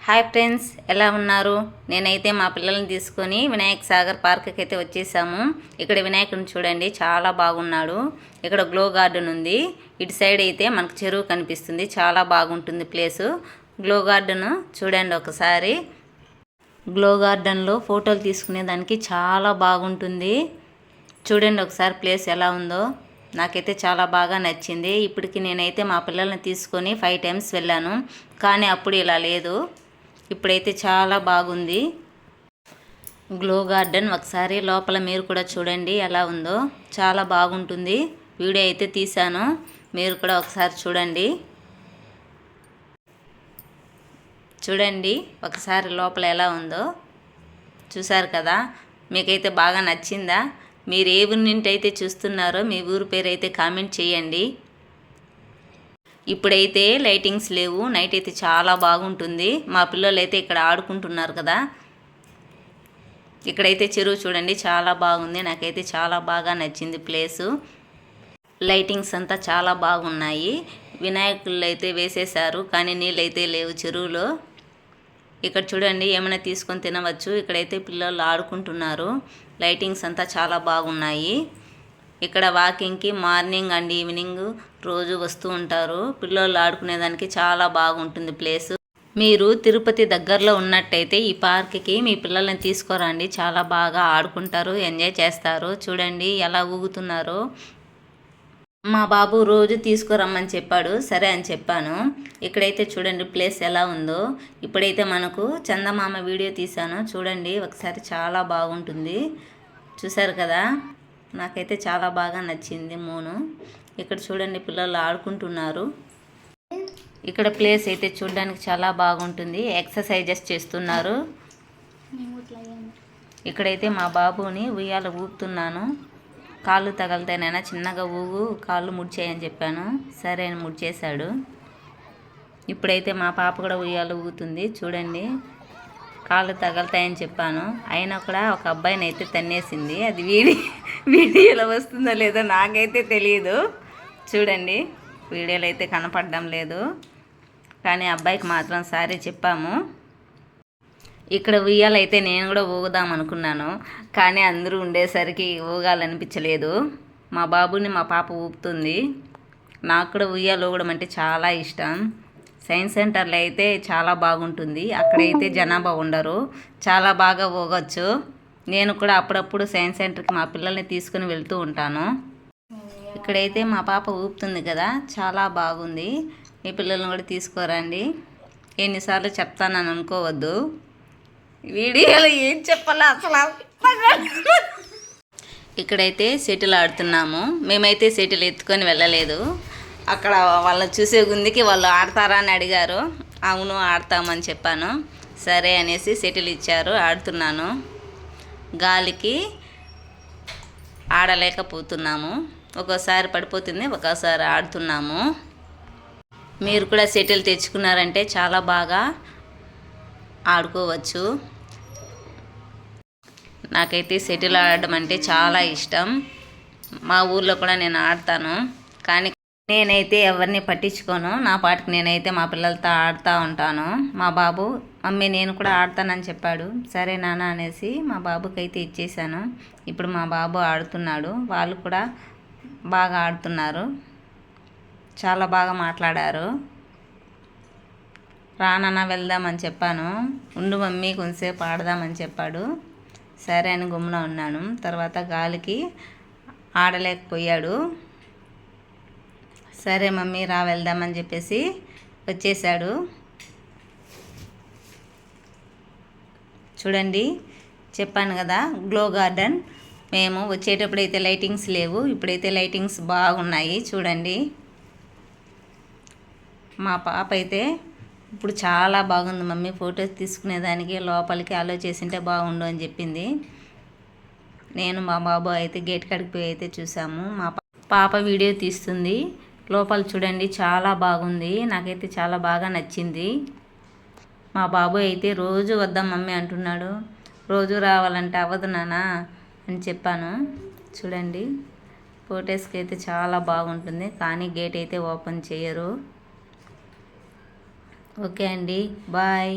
Hi friends, ఎలా ఉన్నారు? నేనైతే మా పిల్లల్ని తీసుకొని వినాయక సాగర్ పార్క్కి అయితే వచ్చేసాము. ఇక్కడ వినాయకుడిని చూడండి, చాలా బాగున్నాడు. ఇక్కడ గ్లో గార్డెన్ ఉంది. ఇటు సైడ్ అయితే మనకు చెరువు కనిపిస్తుంది. చాలా బాగుంటుంది ప్లేసు. గ్లో గార్డెన్ చూడండి ఒకసారి. గ్లో గార్డెన్లో ఫోటోలు తీసుకునేదానికి చాలా బాగుంటుంది. చూడండి ఒకసారి ప్లేస్ ఎలా ఉందో. నాకైతే చాలా బాగా నచ్చింది. ఇప్పటికి నేనైతే మా పిల్లల్ని తీసుకొని 5 times వెళ్ళాను, కానీ అప్పుడు ఇలా లేదు. ఇప్పుడైతే చాలా బాగుంది గ్లో గార్డెన్. ఒకసారి లోపల మీరు కూడా చూడండి ఎలా ఉందో. చాలా బాగుంటుంది. వీడియో అయితే తీశాను, మీరు కూడా ఒకసారి చూడండి. చూడండి ఒకసారి లోపల ఎలా ఉందో. చూసారు కదా, మీకైతే బాగా నచ్చిందా? మీరు ఏ ఊరి నుండి అయితే చూస్తున్నారో మీ ఊరు పేరు అయితే కామెంట్ చేయండి. ఇప్పుడైతే లైటింగ్స్ లేవు, నైట్ అయితే చాలా బాగుంటుంది. మా పిల్లలు అయితే ఇక్కడ ఆడుకుంటున్నారు కదా. ఇక్కడైతే చెరువు చూడండి, చాలా బాగుంది. నాకైతే చాలా బాగా నచ్చింది ప్లేసు. లైటింగ్స్ అంతా చాలా బాగున్నాయి. వినాయకులు అయితే వేసేశారు, కానీ నీళ్ళు అయితే లేవు చెరువులో. ఇక్కడ చూడండి, ఏమైనా తీసుకొని తినవచ్చు. ఇక్కడైతే పిల్లలు ఆడుకుంటున్నారు. లైటింగ్స్ అంతా చాలా బాగున్నాయి. ఇక్కడ వాకింగ్కి మార్నింగ్ అండ్ ఈవినింగ్ రోజు వస్తూ ఉంటారు. పిల్లలు ఆడుకునేదానికి చాలా బాగుంటుంది ప్లేసు. మీరు తిరుపతి దగ్గరలో ఉన్నట్టయితే ఈ పార్క్కి మీ పిల్లల్ని తీసుకురండి. చాలా బాగా ఆడుకుంటారు, ఎంజాయ్ చేస్తారు. చూడండి ఎలా ఊగుతున్నారో. మా బాబు రోజు తీసుకురమ్మని చెప్పాడు, సరే అని చెప్పాను. ఇక్కడైతే చూడండి ప్లేస్ ఎలా ఉందో. ఇప్పుడైతే మనకు చందమామ వీడియో తీశాను, చూడండి ఒకసారి. చాలా బాగుంటుంది. చూసారు కదా, నాకైతే చాలా బాగా నచ్చింది మూను. ఇక్కడ చూడండి పిల్లలు ఆడుకుంటున్నారు. ఇక్కడ ప్లేస్ అయితే చూడడానికి చాలా బాగుంటుంది. ఎక్సర్సైజెస్ చేస్తున్నారు. ఇక్కడైతే మా బాబుని ఉయ్యాల ఊపుతున్నాను. కాళ్ళు తగలుతాయినైనా చిన్నగా ఊగు, కాళ్ళు ముడిచేయని చెప్పాను. సరే అని ముడిచేశాడు. ఇప్పుడైతే మా పాప కూడా ఉయ్యాల ఊగుతుంది. చూడండి, కాళ్ళు తగలుతాయని చెప్పాను, అయినా కూడా ఒక అబ్బాయిని అయితే తన్నేసింది. అది వీడియోలో వస్తుందో లేదో నాకైతే తెలియదు. చూడండి, వీడియోలో అయితే కనపడడం లేదు, కానీ అబ్బాయికి మాత్రం సారీ చెప్పాము. ఇక్కడ ఉయ్యాలైతే నేను కూడా ఊగుదాం అనుకున్నాను, కానీ అందరూ ఉండేసరికి ఊగాలనిపించలేదు. మా బాబుని మా పాప ఊపుతుంది. నాకు కూడా ఉయ్యాలు ఊగడం అంటే చాలా ఇష్టం. సైన్స్ సెంటర్లో అయితే చాలా బాగుంటుంది. అక్కడైతే జనాభా ఉండరు, చాలా బాగా ఊగొచ్చు. నేను కూడా అప్పుడప్పుడు సైన్స్ సెంటర్కి మా పిల్లల్ని తీసుకుని వెళ్తూ ఉంటాను. ఇక్కడైతే మా పాప ఊపుతుంది కదా, చాలా బాగుంది. మీ పిల్లల్ని కూడా తీసుకోరండి. ఎన్నిసార్లు చెప్తానని అనుకోవద్దు. వీడియోలో ఏం చెప్పాలో అసలు. ఇక్కడైతే షటిల్ ఆడుతున్నాము. మేమైతే షటిల్ ఎత్తుకొని వెళ్ళలేదు. అక్కడ వాళ్ళు చూసే గుందికి వాళ్ళు ఆడతారా అని అడిగారు. అవును ఆడతామని చెప్పాను. సరే అనేసి షటిల్ ఇచ్చారు, ఆడుతున్నాను. గాలికి ఆడలేకపోతున్నాము. ఒక్కోసారి పడిపోతుంది, ఒక్కోసారి ఆడుతున్నాము. మీరు కూడా షటిల్ తెచ్చుకున్నారంటే చాలా బాగా ఆడుకోవచ్చు. నాకైతే షటిల్ ఆడడం అంటే చాలా ఇష్టం. మా ఊర్లో కూడా నేను ఆడతాను, కానీ నేనైతే ఎవరిని పట్టించుకోను. నా పాటికి నేనైతే మా పిల్లలతో ఆడుతూ ఉంటాను. మా బాబు మమ్మీ నేను కూడా ఆడతానని చెప్పాడు. సరే నాన్న అనేసి మా బాబుకి అయితే ఇచ్చేసాను. ఇప్పుడు మా బాబు ఆడుతున్నాడు. వాళ్ళు కూడా బాగా ఆడుతున్నారు, చాలా బాగా మాట్లాడారు. రానన్న వెళ్దామని చెప్పాను. ఉండు మమ్మీ కొంచెంసేపు ఆడదామని చెప్పాడు. సరే అని గుమ్మున ఉన్నాను. తర్వాత గాలికి ఆడలేకపోయాడు. సరే మమ్మీ రా వెళ్దామని చెప్పేసి వచ్చేసాడు. చూడండి, చెప్పాను కదా గ్లో గార్డెన్. మేము వచ్చేటప్పుడు అయితే లైటింగ్స్ లేవు, ఇప్పుడైతే లైటింగ్స్ బాగున్నాయి. చూడండి, మా పాప అయితే ఇప్పుడు చాలా బాగుంది మమ్మీ, ఫొటోస్ తీసుకునేదానికి లోపలికి అలో చేసింటే బాగుండు అని చెప్పింది. నేను మా బాబు అయితే గేట్ కాడికి పోయి అయితే చూసాము. మా పాప వీడియో తీస్తుంది. లోపల చూడండి, చాలా బాగుంది. నాకైతే చాలా బాగా నచ్చింది. మా బాబు అయితే రోజు వద్దాం మమ్మీ అంటున్నాడు. రోజు రావాలంటే అవ్వదు నాన్న అని చెప్పాను. చూడండి, ఫొటోస్కి అయితే చాలా బాగుంటుంది, కానీ గేట్ అయితే ఓపెన్ చేయరు. ఓకే అండి, బాయ్.